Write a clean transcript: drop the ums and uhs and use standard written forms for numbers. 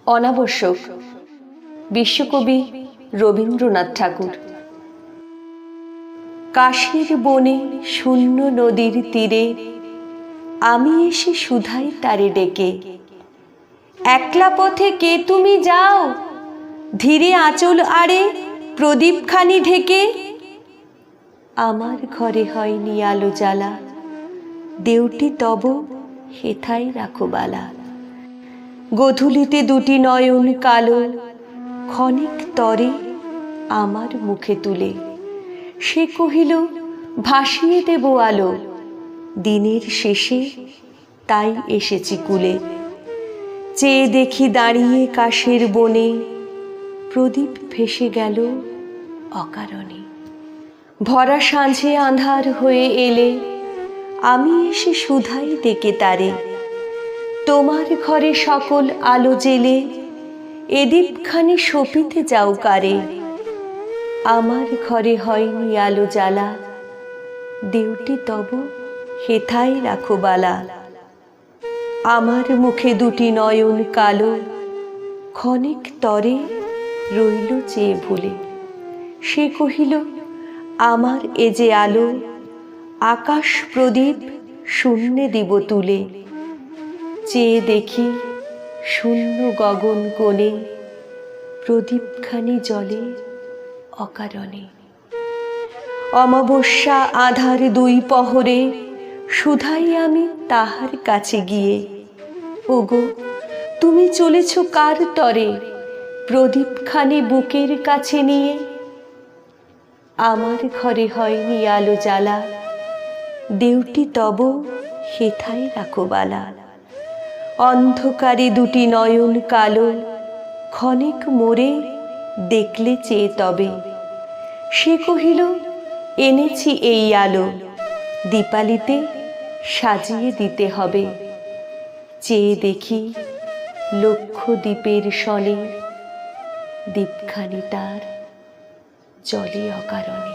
অনাবশ্যক বিশ্বকবি রবীন্দ্রনাথ ঠাকুর। কাশের বনে শূন্য নদীর তীরে আমি এসে শুধাই তারে ডেকে, একলা পথে কে তুমি যাও, ধীরে আঁচল আড়ে প্রদীপখানি ঢেকে। আমার ঘরে হয়নি আলো জ্বালা, দেউটি তব হেথায় রাখো বালা। গধূলিতে দুটি নয়ন কালো, ক্ষণিক তরে আমার মুখে তুলে। সে কহিল ভাসিয়ে দেব আলো, দিনের শেষে তাই এসেছি কুলে। চেয়ে দেখি দাঁড়িয়ে কাশের বনে, প্রদীপ ভেসে গেল অকারণে। ভরা সাঁঝে আঁধার হয়ে এলে আমি এসে শুধাই ডেকে তারে, তোমার ঘরে সকল আলো জেলে এ দীপখানি সপিতে যাও কারে। আমার ঘরে হয়নি আলো জ্বালা, দেউটি তব হেথায় রাখো বালা। আমার মুখে দুটি নয়ন কালো, ক্ষণিক তরে রইল চেয়ে ভুলে। সে কহিল আমার এ যে আলো, আকাশ প্রদীপ শূন্যে দিব তুলে। চেয়ে দেখি শূন্য গগন কোণে, প্রদীপখানি জ্বলে অকারণে। অমাবস্যা আঁধার দুই পহরে শুধাই আমি তাহার কাছে গিয়ে, ওগো তুমি চলেছ কার তরে, প্রদীপখানি বুকের কাছে নিয়ে। আমার ঘরে হয়নি আলো জ্বালা, দেউটি তব হেথায় রাখো বালা। অন্ধকারে দুটি নয়ন কালো, ক্ষণিক মোরে দেখলে চেয়ে তবে। সে কহিল এনেছি এই আলো, দীপালিতে সাজিয়ে দিতে হবে। চেয়ে দেখি লক্ষ দীপের সনে, দীপখানি তার জ্বলে অকারণে।